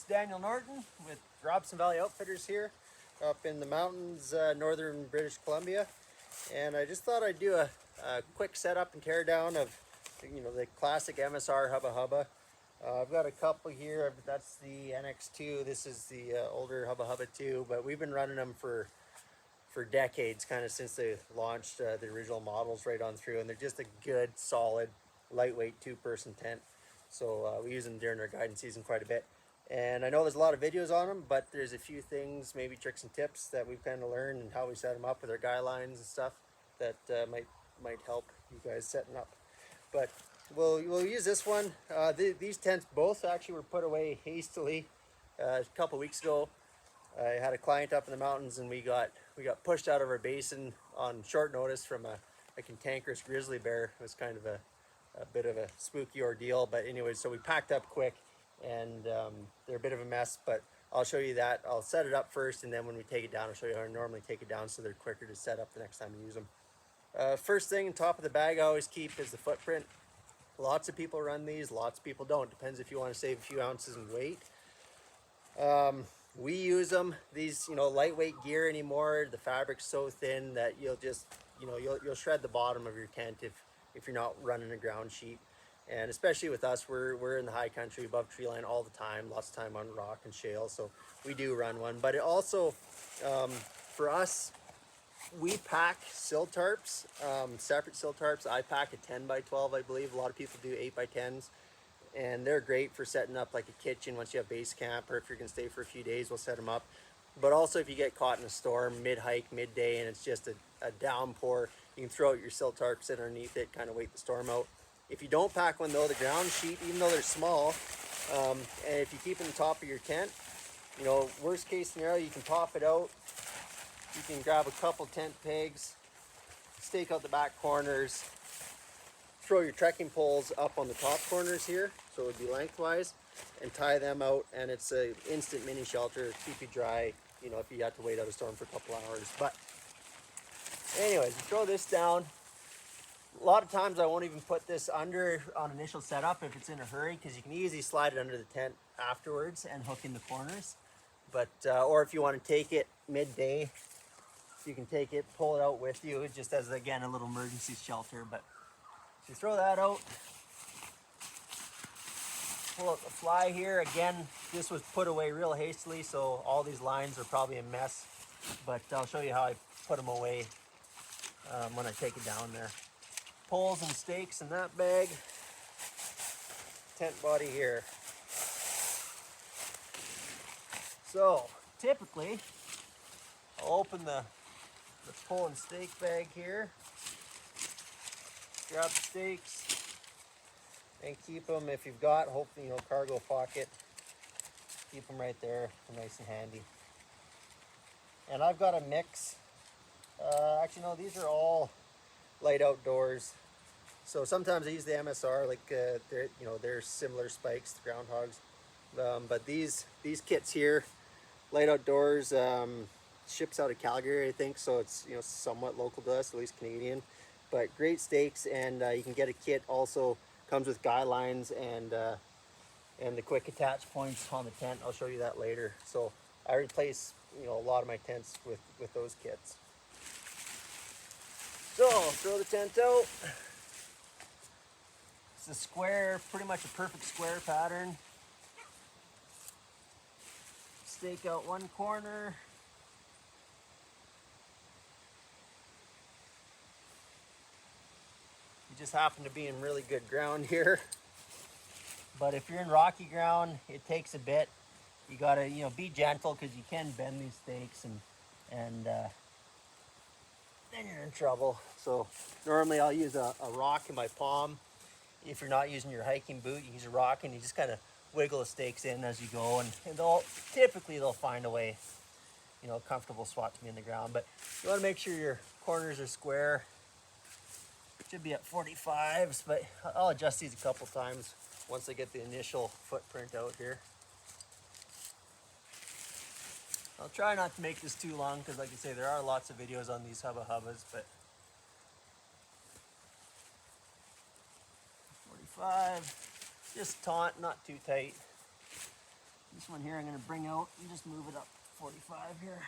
Daniel Norton with Robson Valley Outfitters here up in the mountains, northern British Columbia. And I just thought I'd do a quick setup and tear down of, the classic MSR Hubba Hubba. I've got a couple here. That's the NX2. This is the older Hubba Hubba 2, but we've been running them for decades, kind of since they launched the original models right on through, and they're just a good, solid, lightweight two-person tent. So we use them during our guiding season quite a bit. And I know there's a lot of videos on them, but there's a few things, maybe tricks and tips that we've kind of learned and how we set them up with our guy lines and stuff that might help you guys setting up. But we'll use this one. These tents both actually were put away hastily a couple weeks ago. I had a client up in the mountains, and we got pushed out of our basin on short notice from a cantankerous grizzly bear. It was kind of a bit of a spooky ordeal, but anyway, so we packed up quick, and they're a bit of a mess, but I'll show you that. I'll set it up first, and then when we take it down, I'll show you how I normally take it down so they're quicker to set up the next time you use them. First thing, top of the bag I always keep is the footprint. Lots of people run these, lots of people don't. Depends if you want to save a few ounces in weight. We use them. These, lightweight gear anymore. The fabric's so thin that you'll just, you'll shred the bottom of your tent if you're not running a ground sheet. And especially with us, we're in the high country above tree line all the time, lots of time on rock and shale, so we do run one. But it also, for us, we pack sill tarps, separate sill tarps. I pack a 10 by 12, I believe. A lot of people do 8 by 10s. And they're great for setting up like a kitchen once you have base camp, or if you're gonna stay for a few days, we'll set them up. But also if you get caught in a storm, mid-hike, midday, and it's just a downpour, you can throw out your sill tarp, sit underneath it, kind of wait the storm out. If you don't pack one though, the ground sheet, even though they're small, and if you keep it on top of your tent, worst case scenario, you can pop it out. You can grab a couple tent pegs, stake out the back corners, throw your trekking poles up on the top corners here, so it would be lengthwise, and tie them out, and it's an instant mini shelter, keep you dry, if you have to wait out a storm for a couple hours. But anyways, you throw this down. A lot of times I won't even put this under on initial setup if it's in a hurry, because you can easily slide it under the tent afterwards and hook in the corners. But or if you want to take it midday, you can take it, pull it out with you, just as, again, a little emergency shelter. But you throw that out, pull out the fly here. Again, this was put away real hastily, so all these lines are probably a mess, but I'll show you how I put them away when I take it down there. Poles and stakes in that bag, tent body here. So typically I'll open the pole and stake bag here, grab the stakes, and keep them, if you've got, hopefully, cargo pocket, keep them right there, nice and handy. And I've got a mix. Actually, no, these are all light outdoors. So sometimes I use the MSR, like they're similar spikes, the groundhogs. But these kits here, light outdoors, ships out of Calgary, I think, so it's somewhat local to us, at least Canadian. But great stakes, and you can get a kit. Also comes with guy lines and the quick attach points on the tent. I'll show you that later. So I replace a lot of my tents with those kits. So throw the tent out. It's a square, pretty much a perfect square pattern. Stake out one corner. Just happen to be in really good ground here, but if you're in rocky ground, it takes a bit. You gotta be gentle, because you can bend these stakes, and then you're in trouble. So normally I'll use a rock in my palm. If you're not using your hiking boot, you use a rock, and you just kind of wiggle the stakes in as you go, and typically they'll find a way, a comfortable spot to be in the ground. But you want to make sure your corners are square. Should be at 45s, but I'll adjust these a couple times once I get the initial footprint out here. I'll try not to make this too long, because like I say, there are lots of videos on these Hubba Hubbas, but 45, just taut, not too tight. This one here I'm going to bring out and just move it up 45 here.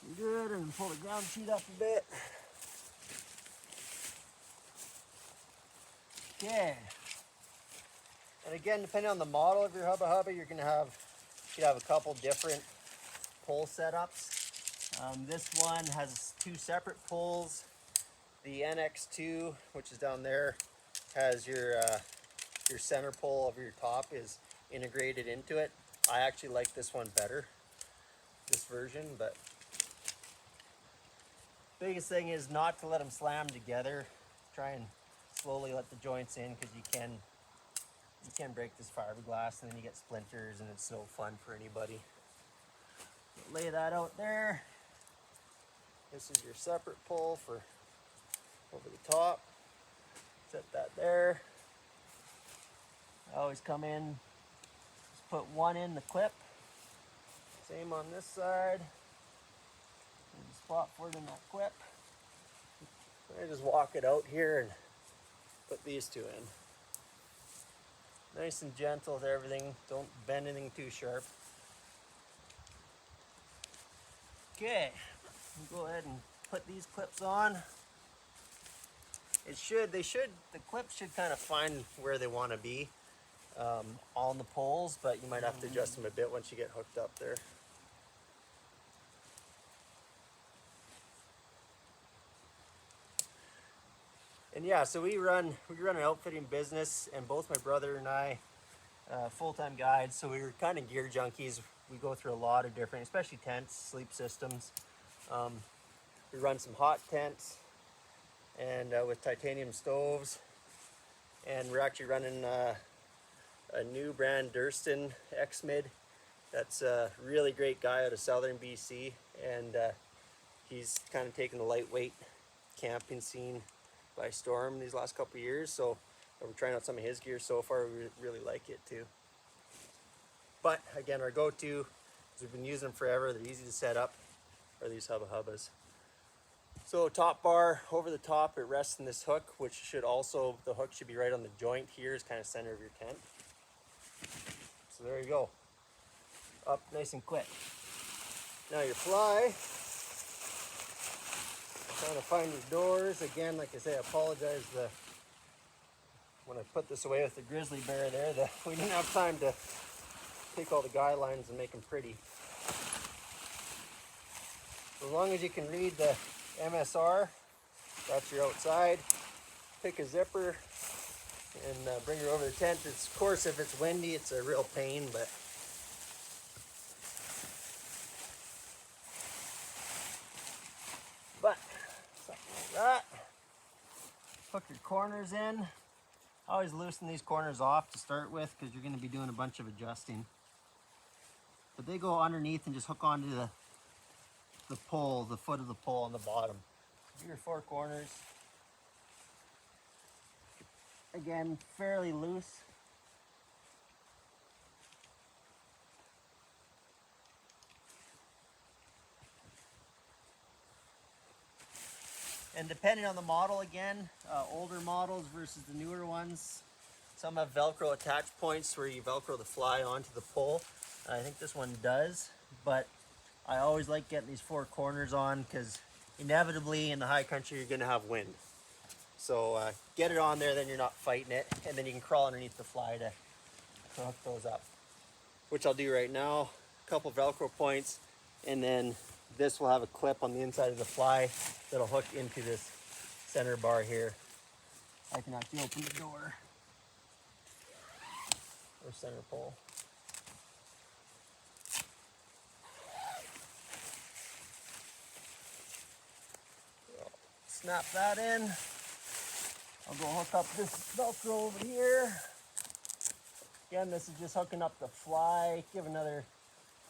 Looking good, and pull the ground sheet up a bit. Okay. And again, depending on the model of your Hubba Hubba, you should have a couple different pole setups. This one has 2 separate poles. The NX2, which is down there, has your center pole over your top is integrated into it. I actually like this one better, this version, but biggest thing is not to let them slam together. Try and slowly let the joints in, because you can break this fiberglass and then you get splinters, and it's no fun for anybody. So lay that out there. This is your separate pole for over the top. Set that there. I always come in, just put one in the clip. Same on this side. There's a spot for it in that clip. I just walk it out here and put these 2 in. Nice and gentle with everything. Don't bend anything too sharp. Okay, go ahead and put these clips on. The clips should kind of find where they want to be on the poles, but you might have to adjust them a bit once you get hooked up there. And yeah, so we run an outfitting business, and both my brother and I, full-time guides, so we were kind of gear junkies. We go through a lot of different, especially tents, sleep systems. We run some hot tents, and with titanium stoves, and we're actually running a new brand, Durston X-Mid. That's a really great guy out of southern BC, and he's kind of taken the lightweight camping scene by storm these last couple of years. So we're trying out some of his gear so far. We really like it too. But again, our go-to, because we've been using them forever, they're easy to set up, are these Hubba Hubbas. So top bar over the top, it rests in this hook, which should also, the hook should be right on the joint here, is kind of center of your tent. So there you go, up nice and quick. Now your fly, trying to find your doors. Again, like I say, I apologize when I put this away with the grizzly bear there, we didn't have time to take all the guidelines and make them pretty. So as long as you can read the MSR, that's your outside. Pick a zipper and bring her over the tent. Of course, if it's windy, it's a real pain, but something like that. Hook your corners in. Always loosen these corners off to start with, because you're going to be doing a bunch of adjusting. But they go underneath and just hook onto the pole, the foot of the pole on the bottom. Do your 4 corners. Again, fairly loose. And depending on the model, again, older models versus the newer ones, some have Velcro attach points where you Velcro the fly onto the pole. I think this one does, but I always like getting these 4 corners on, because inevitably in the high country you're going to have wind. So get it on there, then you're not fighting it, and then you can crawl underneath the fly to hook those up, which I'll do right now. A couple Velcro points, and then this will have a clip on the inside of the fly that'll hook into this center bar here. I can actually open the door, or center pole. So, snap that in. I'll go hook up this Velcro over here. Again, this is just hooking up the fly, give another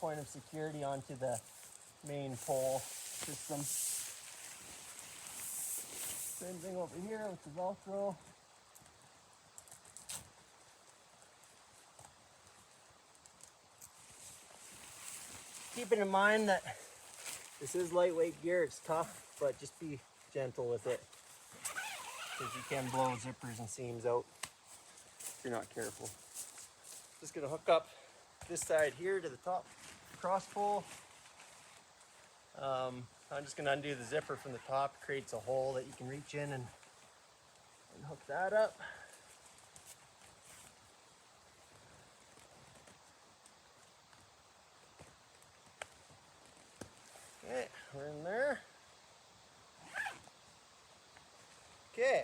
point of security onto the main pole system. Same thing over here with the Velcro. Keeping in mind that this is lightweight gear, it's tough, but just be gentle with it, because you can blow zippers and seams out. if you're not careful. Just gonna hook up this side here to the top cross pole. I'm just gonna undo the zipper from the top. It creates a hole that you can reach in and hook that up. Okay, we're in there. Okay.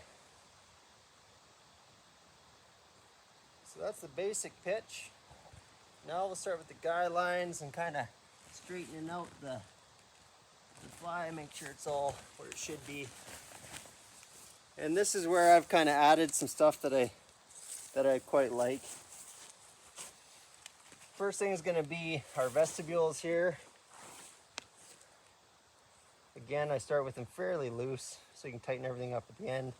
So that's the basic pitch. Now we'll start with the guy lines and kind of straightening out the fly, make sure it's all where it should be. And this is where I've kind of added some stuff that I quite like. First thing is going to be our vestibules here. Again, I start with them fairly loose so you can tighten everything up at the end.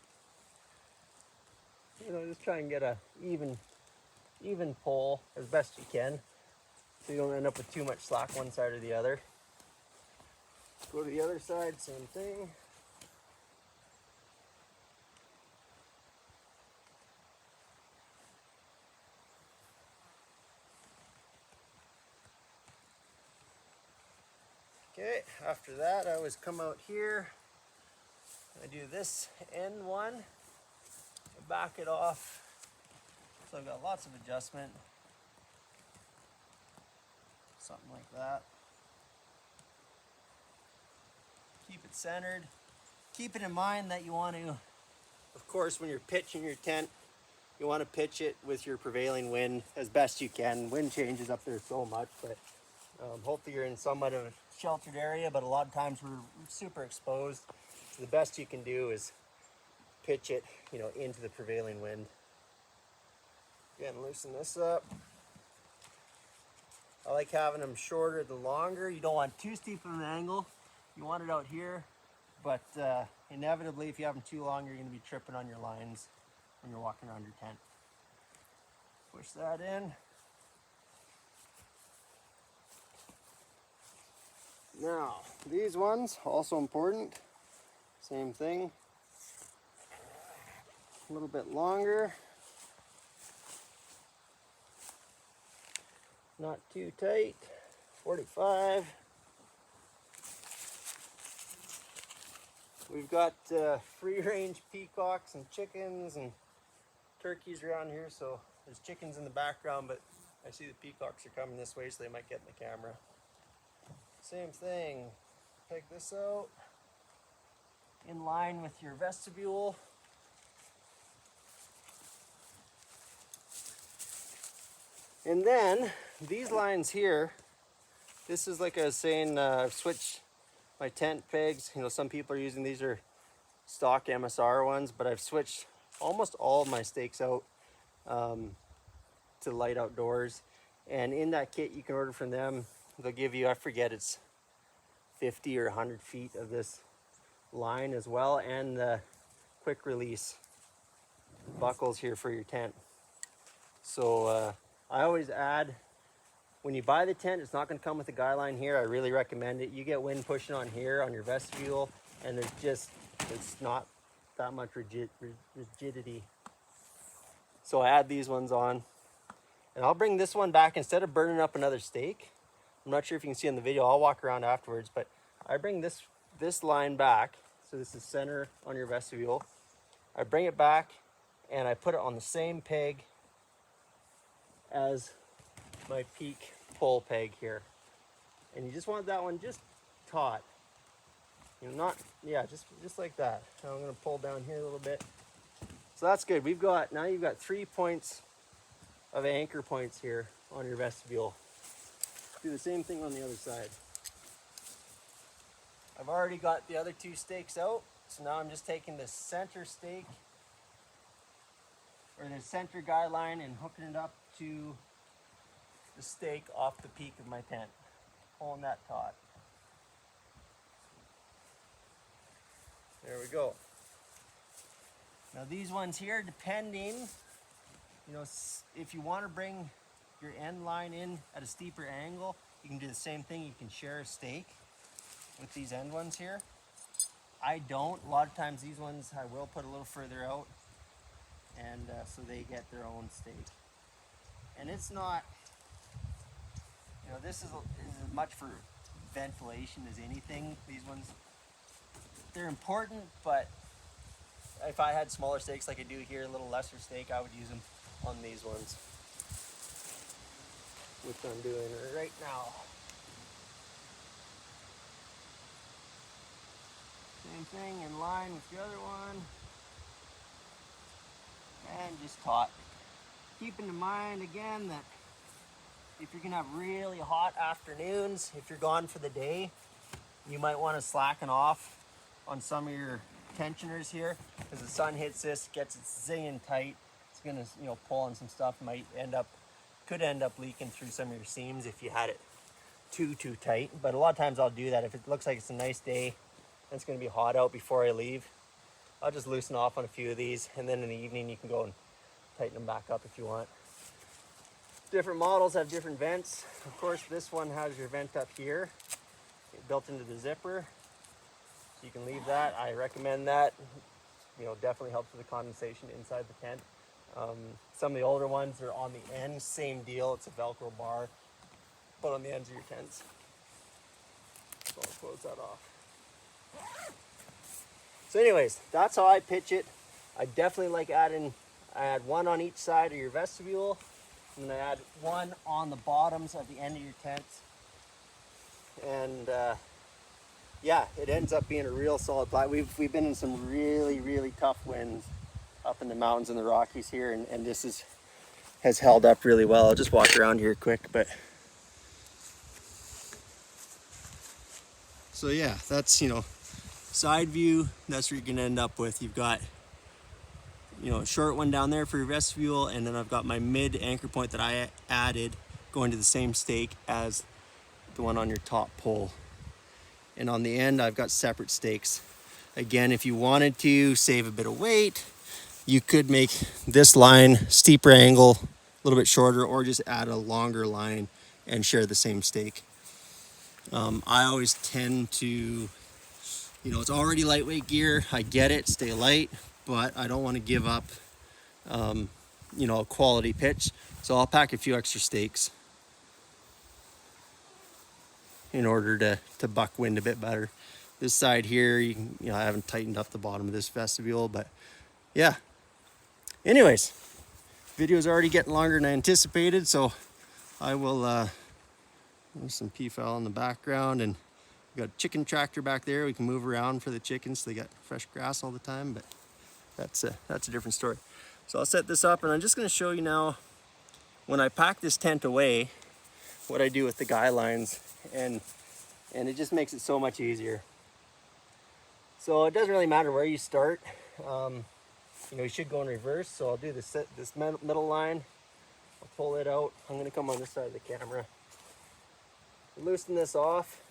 You know, just try and get a even pull as best you can so you don't end up with too much slack one side or the other. Go to the other side, same thing. Okay, after that I always come out here, I do this end one, I back it off, so I've got lots of adjustment, something like that. Keep it centered. Keep it in mind that you want to, of course, when you're pitching your tent, you want to pitch it with your prevailing wind as best you can. Wind changes up there so much, but hopefully you're in somewhat of a sheltered area, but a lot of times we're super exposed. So the best you can do is pitch it, you know, into the prevailing wind. Again, loosen this up. I like having them shorter than longer. You don't want too steep of an angle. You want it out here, but inevitably if you have them too long, you're going to be tripping on your lines when you're walking around your tent. Push that in. Now, these ones, also important, same thing, a little bit longer, not too tight, 45. We've got free range peacocks and chickens and turkeys around here, so there's chickens in the background, but I see the peacocks are coming this way, so they might get in the camera. Same thing, peg this out, in line with your vestibule. And then, these lines here, this is like I was saying, I've switched my tent pegs. You know, some people are using, these are stock MSR ones, but I've switched almost all of my stakes out to light outdoors. And in that kit you can order from them, they'll give you, I forget, it's 50 or 100 feet of this line as well, and the quick release buckles here for your tent. So I always add, when you buy the tent, it's not going to come with the guy line here. I really recommend it. You get wind pushing on here on your vestibule, and there's just, it's not that much rigidity. So I add these ones on, and I'll bring this one back instead of burning up another stake. I'm not sure if you can see in the video, I'll walk around afterwards, but I bring this line back. So this is center on your vestibule. I bring it back and I put it on the same peg as my peak pole peg here. And you just want that one just taut. You know, not, yeah, just like that. Now I'm gonna pull down here a little bit. So that's good. We've got, now you've got 3 points of anchor points here on your vestibule. Do the same thing on the other side. I've already got the other 2 stakes out, so now I'm just taking the center stake, or the center guy line, and hooking it up to the stake off the peak of my tent, pulling that taut. There we go. Now these ones here, depending, you know, if you want to bring your end line in at a steeper angle, you can do the same thing. You can share a stake with these end ones here. I don't. A lot of times these ones I will put a little further out, and so they get their own stake. And it's not, you know, this is as much for ventilation as anything. These ones, they're important, but if I had smaller stakes like I do here, a little lesser stake, I would use them on these ones, which I'm doing right now. Same thing in line with the other one. And just taut. Keeping in mind again that if you're gonna have really hot afternoons, if you're gone for the day, you might want to slacken off on some of your tensioners here, because the sun hits this, gets it zinging tight. It's gonna, you know, pull on some stuff. Could end up leaking through some of your seams if you had it too tight. But a lot of times I'll do that if it looks like it's a nice day and it's gonna be hot out before I leave. I'll just loosen off on a few of these, and then in the evening you can go and tighten them back up if you want. Different models have different vents. Of course, this one has your vent up here, built into the zipper. So you can leave that. I recommend that. You know, definitely helps with the condensation inside the tent. Some of the older ones are on the end, same deal. It's a Velcro bar, but on the ends of your tents. So I'll close that off. So anyways, that's how I pitch it. I definitely like I add one on each side of your vestibule, and then I add one on the bottoms at the end of your tents. And yeah, it ends up being a real solid plat. We've been in some really tough winds up in the mountains and the Rockies here, and this has held up really well. I'll just walk around here quick, but so yeah, that's, you know, side view. That's what you're gonna end up with. You've got, you know, a short one down there for your vestibule, and then I've got my mid anchor point that I added going to the same stake as the one on your top pole. And on the end, I've got separate stakes. Again, if you wanted to save a bit of weight, you could make this line steeper angle, a little bit shorter, or just add a longer line and share the same stake. I always tend to, you know, it's already lightweight gear. I get it, stay light, but I don't want to give up, you know, a quality pitch. So I'll pack a few extra stakes in order to buck wind a bit better. This side here, you know, I haven't tightened up the bottom of this vestibule, but yeah. Anyways, video's already getting longer than I anticipated, so I will, there's some peafowl in the background, and we got a chicken tractor back there. We can move around for the chickens. They got fresh grass all the time, but that's a different story. So I'll set this up, and I'm just gonna show you now, when I pack this tent away, what I do with the guy lines, and it just makes it so much easier. So it doesn't really matter where you start. You know, you should go in reverse. So I'll do this middle line. I'll pull it out. I'm gonna come on this side of the camera. Loosen this off.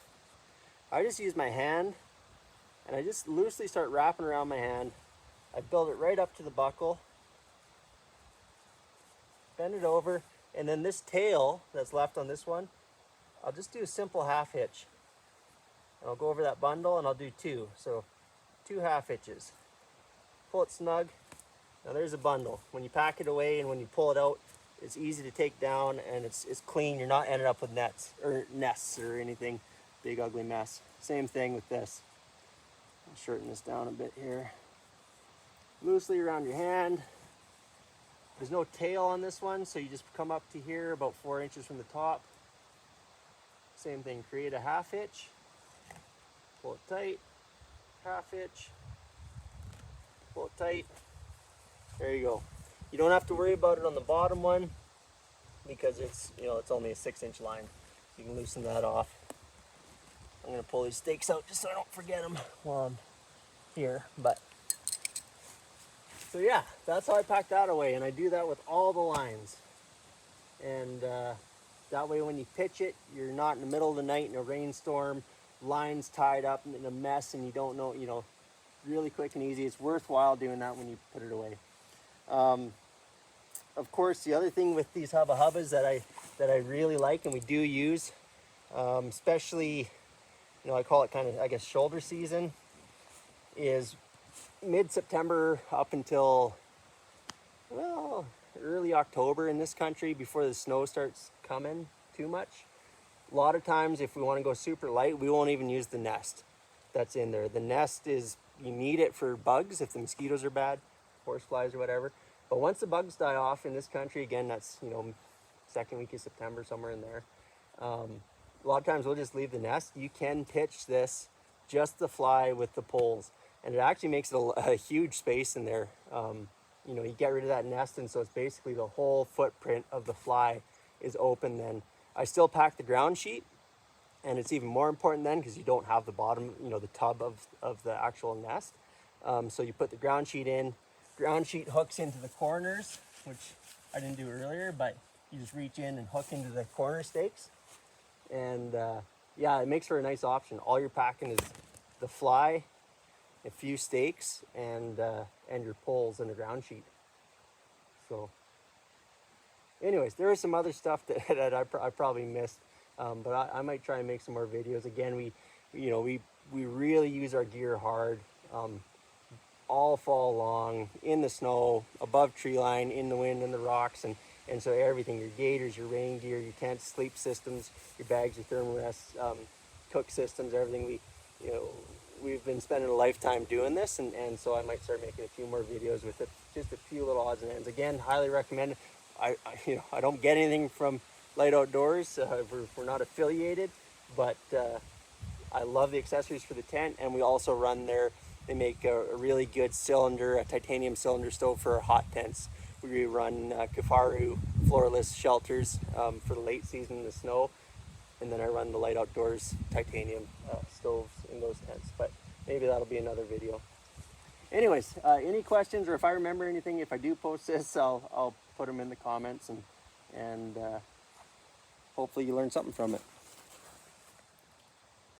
I just use my hand, and I just loosely start wrapping around my hand. I build it right up to the buckle. Bend it over, and then this tail that's left on this one, I'll just do a simple half hitch. And I'll go over that bundle, and I'll do two. So 2 half hitches. Pull it snug. Now there's a bundle. When you pack it away and when you pull it out, it's easy to take down, and it's clean. You're not ending up with nests or anything. Big ugly mess. Same thing with this. I'll shorten this down a bit here. Loosely around your hand. There's no tail on this one, so you just come up to here about 4 inches from the top. Same thing, create a half hitch. Pull it tight. Half hitch. Pull it tight. There you go. You don't have to worry about it on the bottom one because it's, you know, it's only a 6-inch line. You can loosen that off. I'm gonna pull these stakes out just so I don't forget them while I'm here. But so yeah, that's how I pack that away, and I do that with all the lines. And that way, when you pitch it, you're not in the middle of the night in a rainstorm, lines tied up in a mess, and you don't know, you know, really quick and easy. It's worthwhile doing that when you put it away. Of course, the other thing with these Hubba Hubbas that I really like and we do use, especially, you know, I call it kind of, I guess, shoulder season, is mid-September up until well, early October in this country before the snow starts coming too much. A lot of times if we want to go super light, we won't even use the nest that's in there. The nest is, you need it for bugs if the mosquitoes are bad, horseflies or whatever. But once the bugs die off in this country, again, that's, you know, second week of September, somewhere in there. A lot of times we'll just leave the nest. You can pitch this, just the fly with the poles, and it actually makes it a huge space in there. You know, you get rid of that nest, and so it's basically the whole footprint of the fly is open then. I still pack the ground sheet, and it's even more important then because you don't have the bottom, you know, the tub of the actual nest. So you put the ground sheet in. Ground sheet hooks into the corners, which I didn't do earlier, but you just reach in and hook into the corner stakes. And yeah, it makes for a nice option. All you're packing is the fly, a few stakes, and your poles and a ground sheet. So anyways, there is some other stuff that I probably missed, but I might try and make some more videos. Again, we really use our gear hard, all fall long, in the snow, above tree line, in the wind, in the rocks, and so everything, your gaiters, your rain gear, your tent, sleep systems, your bags, your thermarests, cook systems, everything. We've been spending a lifetime doing this, and so I might start making a few more videos with it, just a few little odds and ends. Again, highly recommend it. I don't get anything from Light Outdoors. We're not affiliated, but I love the accessories for the tent, and we also run they make a really good cylinder, a titanium cylinder stove for our hot tents. We run Kafaru floorless shelters for the late season in the snow, and then I run the Light Outdoors titanium stoves in those tents, but maybe that'll be another video. Anyways, any questions, or if I remember anything, if I do post this, I'll put them in the comments, and hopefully you learn something from it.